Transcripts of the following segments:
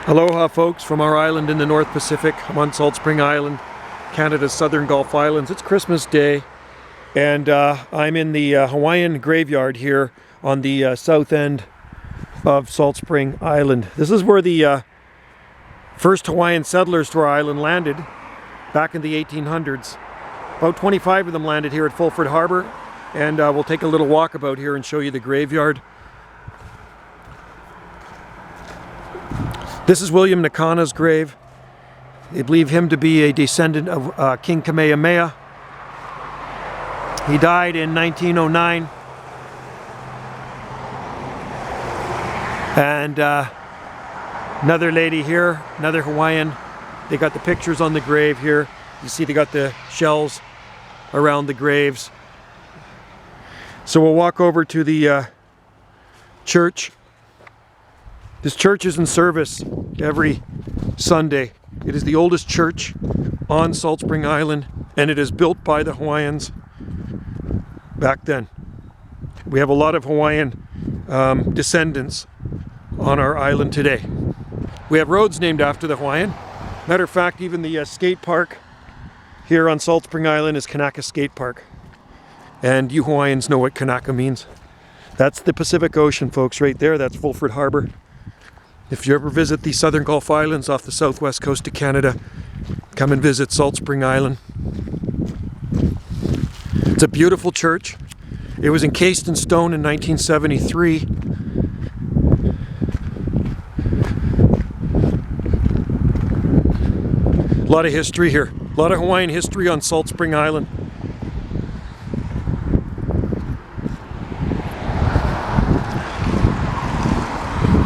Aloha folks from our island in the North Pacific. I'm on Salt Spring Island, Canada's southern Gulf Islands. It's Christmas Day and I'm in the Hawaiian graveyard here on the south end of Salt Spring Island. This is where the first Hawaiian settlers to our island landed back in the 1800s. About 25 of them landed here at Fulford Harbour, and we'll take a little walk about here and show you the graveyard. This is William Nakano's grave. They believe him to be a descendant of King Kamehameha. He died in 1909. And another lady here, another Hawaiian. They got the pictures on the grave here. You see they got the shells around the graves. So we'll walk over to the church. This church is in service every Sunday. It is the oldest church on Salt Spring Island, and it is built by the Hawaiians back then. We have a lot of Hawaiian descendants on our island today. We have roads named after the Hawaiian. Matter of fact, even the skate park here on Salt Spring Island is Kanaka Skate Park. And you Hawaiians know what Kanaka means. That's the Pacific Ocean, folks, right there. That's Fulford Harbour. If you ever visit the southern Gulf Islands off the southwest coast of Canada, come and visit Salt Spring Island. It's a beautiful church. It was encased in stone in 1973. A lot of history here. A lot of Hawaiian history on Salt Spring Island.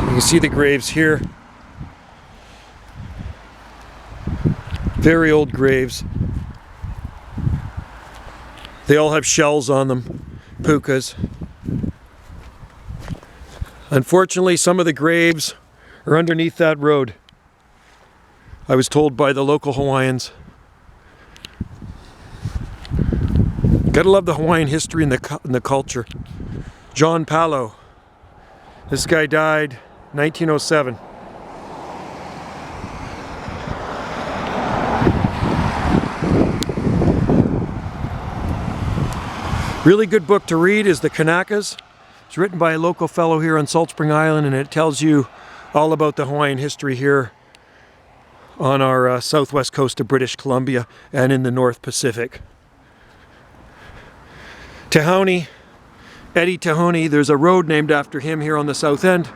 You can see the graves here. Very old graves. They all have shells on them, pukas. Unfortunately, some of the graves are underneath that road. I was told by the local Hawaiians. Gotta love the Hawaiian history and the culture. John Palo. This guy died 1907. Really good book to read is the Kanakas. It's written by a local fellow here on Salt Spring Island, and it tells you all about the Hawaiian history here on our southwest coast of British Columbia and in the North Pacific. Tahoney, Eddie Tahoney, there's a road named after him here on the south end.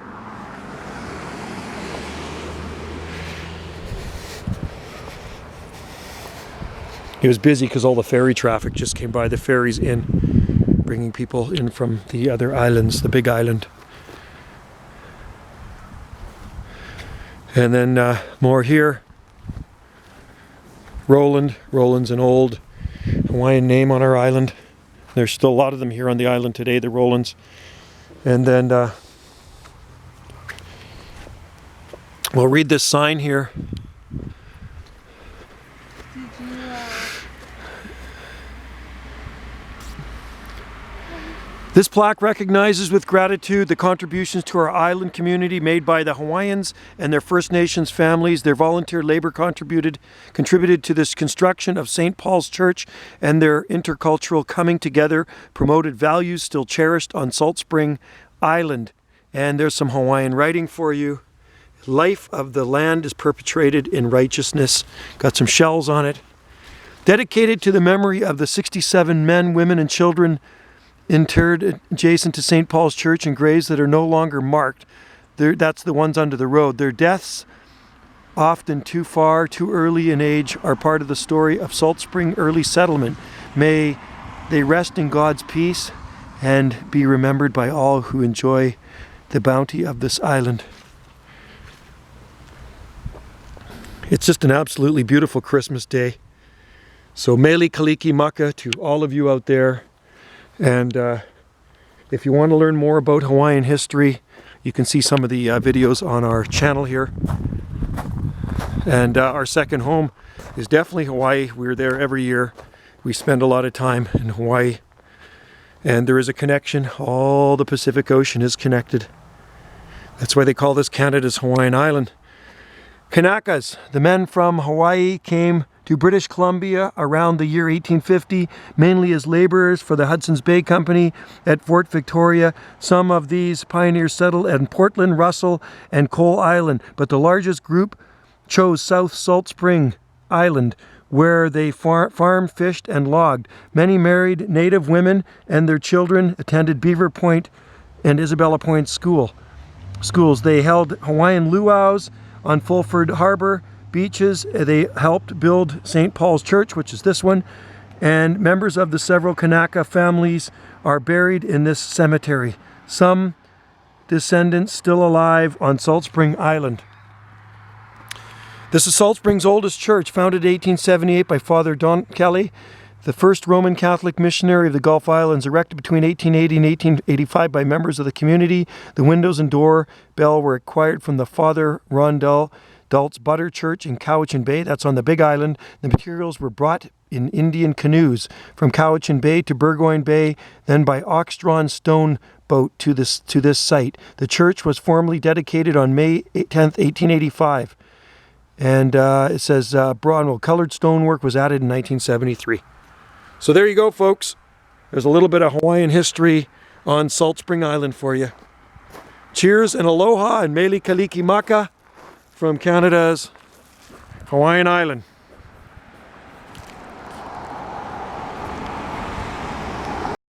He was busy because all the ferry traffic just came by, the ferries in, bringing people in from the other islands, the big island. And then more here. Roland. Roland's an old Hawaiian name on our island. There's still a lot of them here on the island today, the Rolands. And then we'll read this sign here. This plaque recognizes with gratitude the contributions to our island community made by the Hawaiians and their First Nations families. Their volunteer labor contributed to this construction of St. Paul's Church, and their intercultural coming together promoted values still cherished on Salt Spring Island. And there's some Hawaiian writing for you. Life of the land is perpetrated in righteousness. Got some shells on it. Dedicated to the memory of the 67 men, women, and children interred adjacent to St. Paul's Church in graves that are no longer marked. That's the ones under the road. Their deaths, often too far, too early in age, are part of the story of Salt Spring early settlement. May they rest in God's peace and be remembered by all who enjoy the bounty of this island. It's just an absolutely beautiful Christmas day. So mele kaliki maka to all of you out there. And if you want to learn more about Hawaiian history, you can see some of the videos on our channel here. And our second home is definitely Hawaii. We're there every year. We spend a lot of time in Hawaii. And there is a connection. All the Pacific Ocean is connected. That's why they call this Canada's Hawaiian island. Kanakas, the men from Hawaii, came to British Columbia around the year 1850, mainly as laborers for the Hudson's Bay Company at Fort Victoria. Some of these pioneers settled at Portland, Russell, and Coal Island, but the largest group chose South Salt Spring Island, where they farmed, fished, and logged. Many married native women, and their children attended Beaver Point and Isabella Point schools. They held Hawaiian luau's on Fulford Harbour beaches. They helped build St. Paul's Church, which is this one, and members of the several Kanaka families are buried in this cemetery. Some descendants still alive on Salt Spring Island. This is Salt Spring's oldest church, founded in 1878 by Father Don Kelly, the first Roman Catholic missionary of the Gulf Islands, erected between 1880 and 1885 by members of the community. The windows and door bell were acquired from the Father Rondell Dalt's Butter Church in Cowichan Bay. That's on the Big Island. The materials were brought in Indian canoes from Cowichan Bay to Burgoyne Bay, then by ox-drawn stone boat to this site. The church was formally dedicated on May 10th, 1885. And it says colored stonework was added in 1973. So there you go, folks. There's a little bit of Hawaiian history on Salt Spring Island for you. Cheers and aloha and mele kalikimaka from Canada's Hawaiian Island.